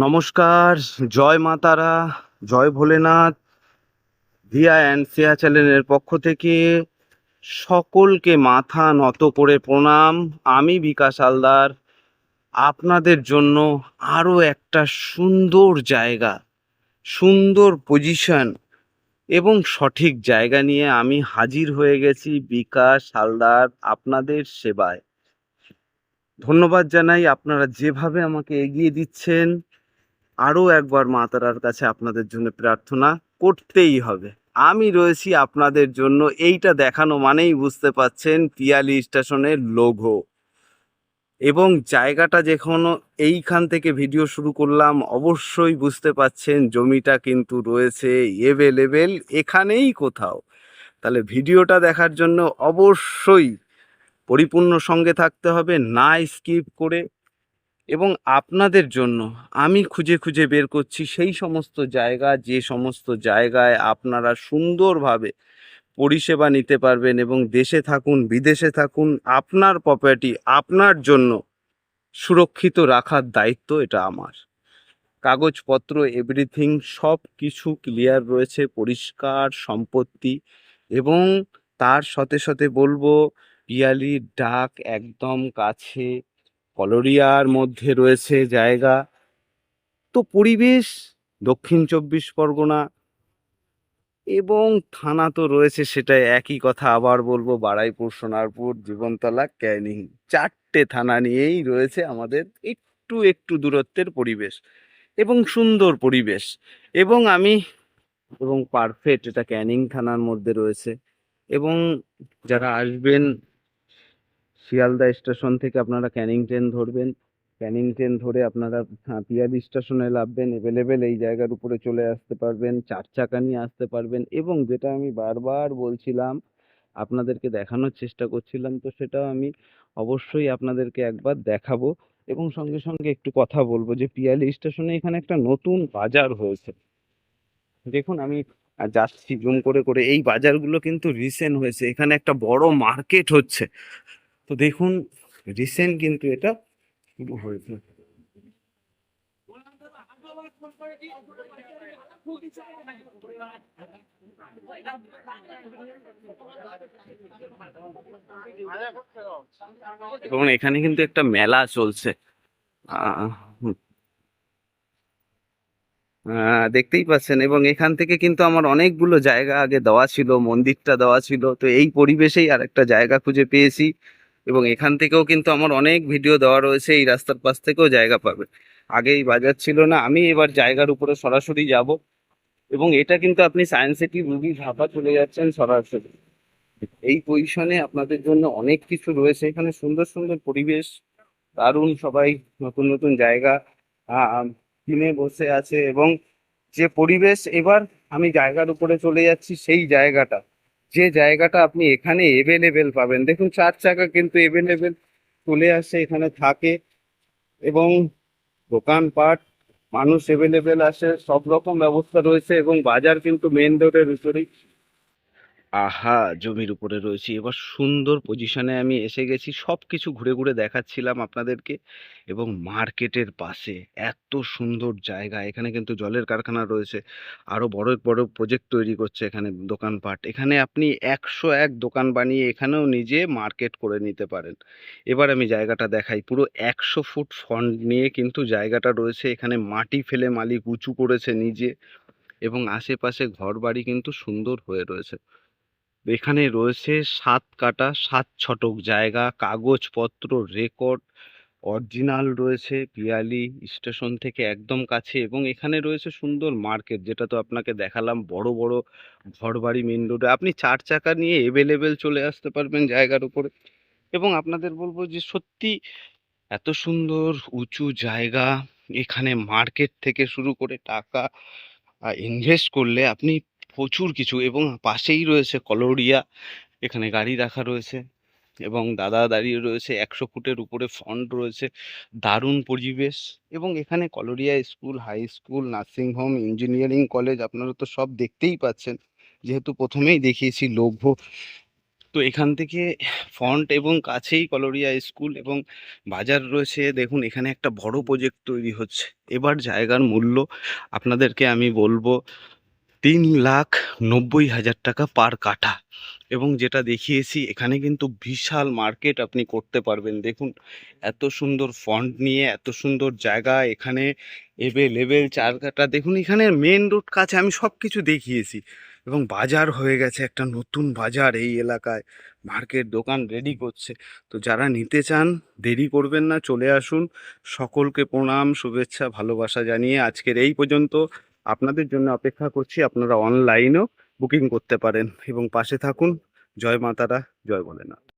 নমস্কার, জয় মা তারা, জয় ভোলেনাথ। ভিয়া অ্যান্ড সিয়া চ্যানেলের পক্ষ থেকে সকলকে মাথা নত করে প্রণাম। আমি বিকাশ হালদার আপনাদের জন্য আরও একটা সুন্দর জায়গা, সুন্দর পজিশন এবং সঠিক জায়গা নিয়ে আমি হাজির হয়ে গেছি। বিকাশ হালদার আপনাদের সেবায়। ধন্যবাদ জানাই আপনারা যেভাবে আমাকে এগিয়ে দিচ্ছেন। আরও একবার মা তারার কাছে আপনাদের জন্য প্রার্থনা করতেই হবে। আমি রয়েছি আপনাদের জন্য, এইটা দেখানো মানেই বুঝতে পাচ্ছেন পিয়ালি স্টেশনের লোগো। এবং জায়গাটা যখন এইখান থেকে ভিডিও শুরু করলাম, অবশ্যই বুঝতে পাচ্ছেন জমিটা কিন্তু রয়েছে এভেলেবেল এখানেই কোথাও। তাহলে ভিডিওটা দেখার জন্য অবশ্যই পরিপূর্ণ সঙ্গে থাকতে হবে, না স্কিপ করে। এবং আপনাদের জন্য আমি খুঁজে খুঁজে বের করছি সেই সমস্ত জায়গা, যে সমস্ত জায়গায় আপনারা সুন্দরভাবে পরিষেবা নিতে পারবেন এবং দেশে থাকুন বিদেশে থাকুন আপনার প্রপার্টি আপনার জন্য সুরক্ষিত রাখার দায়িত্ব এটা আমার। কাগজপত্র এভরিথিং সব কিছু ক্লিয়ার রয়েছে, পরিষ্কার সম্পত্তি। এবং তার সাথে সাথে বলবো পিয়ালির ডাক একদম কাছে, কলোরিয়ার মধ্যে রয়েছে জায়গা। তো পরিবেশ দক্ষিণ 24 পরগনা এবং থানা তো রয়েছে, সেটাই একই কথা আবার বলবো, বারুইপুর, সোনারপুর, জীবনতলা, ক্যানিং, 4টে থানা নিয়েই রয়েছে আমাদের একটু একটু দূরত্বের পরিবেশ এবং সুন্দর পরিবেশ। এবং পারফেক্ট, এটা ক্যানিং থানার মধ্যে রয়েছে। এবং যারা আসবেন শিয়ালদা স্টেশন থেকে আপনারা ক্যানিং ট্রেন ধরবেন, ক্যানিং ট্রেন ধরে আপনারা পিয়ালি স্টেশনে নামবেন, এভেলেবেল এই জায়গার উপরে চলে আসতে পারবেন, 4 চাকা নিয়ে আসতে পারবেন। এবং যেটা আমি বারবার বলছিলাম, আপনাদেরকে দেখানোর চেষ্টা করছিলাম, তো সেটাও আমি অবশ্যই আপনাদেরকে একবার দেখাবো। এবং সঙ্গে সঙ্গে একটু কথা বলবো যে পিয়ালি স্টেশনে এখানে একটা নতুন বাজার হয়েছে। দেখুন আমি যাচ্ছি জুম করে করে, এই বাজারগুলো কিন্তু রিসেন্ট হয়েছে, এখানে একটা বড় মার্কেট হচ্ছে। তো দেখুন, রিসেন্ট কিন্তু এটা শুরু হয়েছে। এবং এখানে কিন্তু একটা মেলা চলছে। আহ দেখতেই পাচ্ছেন। এবং এখান থেকে কিন্তু আমার অনেকগুলো জায়গা আগে দেওয়া ছিল, মন্দিরটা দেওয়া ছিল, তো এই পরিবেশেই আর একটা জায়গা খুঁজে পেয়েছি। এবং এখান থেকেও কিন্তু আমার অনেক ভিডিও দেওয়া রয়েছে, এই রাস্তার পাশ থেকেও জায়গা পাবে। আগে এই বাজার ছিল না, আমি এবার জায়গার উপরে সরাসরি যাব। এবং এটা কিন্তু আপনি সায়েন্স সিটি রুবি ধাবা চলে যাচ্ছেন সরাসরি। এই পজিশনে আপনাদের জন্য অনেক কিছু রয়েছে এখানে, সুন্দর সুন্দর পরিবেশ, দারুণ সবাই, নতুন নতুন জায়গা কিনে বসে আছে। এবং যে পরিবেশ, এবার আমি জায়গার উপরে চলে যাচ্ছি, সেই জায়গাটা, যে জায়গাটা আপনি এখানে এভেলেবেল পাবেন। দেখুন 4 চাকা কিন্তু এভেলেবেল চলে আসে, এখানে থাকে। এবং দোকানপাট, মানুষ এভেলেবেল আসে, সব রকম ব্যবস্থা রয়েছে। এবং বাজার কিন্তু মেন রোডের উপরেই। আহা, জমির উপরে রয়েছি, এবার সুন্দর পজিশনে আমি এসে গেছি, সবকিছু ঘুরে ঘুরে দেখাচ্ছিলাম আপনাদেরকে। এবং মার্কেটের পাশে এত সুন্দর জায়গা, এখানে কিন্তু জলের কারখানা রয়েছে, আরো বড় বড় প্রজেক্ট তৈরি করছে এখানে, দোকানপাট, এখানে আপনি 101 দোকান বানিয়ে এখানেও নিজে মার্কেট করে নিতে পারেন। এবার আমি জায়গাটা দেখাই, পুরো 100 ফুট ফ্রন্ট নিয়ে কিন্তু জায়গাটা রয়েছে, এখানে মাটি ফেলে মালিক উঁচু করেছে নিজে। এবং আশেপাশে ঘর বাড়ি কিন্তু সুন্দর হয়ে রয়েছে। এখানে রয়েছে 7 কাটা 7 ছটক জায়গা, কাগজপত্র রেকর্ড অরিজিনাল রয়েছে, পিয়ালি স্টেশন থেকে একদম কাছে। এবং এখানে রয়েছে সুন্দর মার্কেট, যেটা তো আপনাকে দেখালাম, বড় বড় ঘরবাড়ি মেন রোডে, আপনি 4 চাকা নিয়ে এভেলেবেল চলে আসতে পারবেন জায়গার উপরে। এবং আপনাদের বলবো যে সত্যি এত সুন্দর উঁচু জায়গা, এখানে মার্কেট থেকে শুরু করে টাকা ইনভেস্ট করলে আপনি প্রচুর কিছু। এবং পাশেই রয়েছে কলোরিয়া, এখানে গাড়ি রাখা রয়েছে। এবং দাদা দাঁড়িয়ে রয়েছে, 100 ফুটের উপরে ফ্রন্ট রয়েছে, দারুণ পরিবেশ। এবং এখানে কলোরিয়া school, high school, nursing home, engineering college আপনারা তো সব দেখতেই পাচ্ছেন, যেহেতু প্রথমেই দেখিয়েছি লৌহ। তো এখান থেকে ফ্রন্ট এবং কাছেই কলোরিয়া স্কুল এবং বাজার রয়েছে। দেখুন এখানে একটা বড় প্রজেক্ট তৈরি হচ্ছে। এবার জায়গার মূল্য আপনাদেরকে আমি বলবো ৩,৯০,০০০ টাকা পার কাঠা। এবং যেটা দেখিয়েছি এখানে কিন্তু বিশাল মার্কেট আপনি করতে পারবেন। দেখুন এত সুন্দর ফন্ট নিয়ে এত সুন্দর জায়গা এখানে এভেলেবেল ৪ কাঠা। দেখুন এখানে মেন রোড কাছে আমি সব কিছু দেখিয়েছি এবং বাজার হয়ে গেছে, একটা নতুন বাজার এই এলাকায়, মার্কেট দোকান রেডি করছে। তো যারা নিতে চান দেরি করবেন না, চলে আসুন। সকলকে প্রণাম, শুভেচ্ছা, ভালোবাসা জানিয়ে আজকের এই পর্যন্ত। আপনাদের জন্য অপেক্ষা করছি, আপনারা অনলাইনেও বুকিং করতে পারেন এবং পাশে থাকুন। জয় মা তারা, জয় ভোলেনাথ।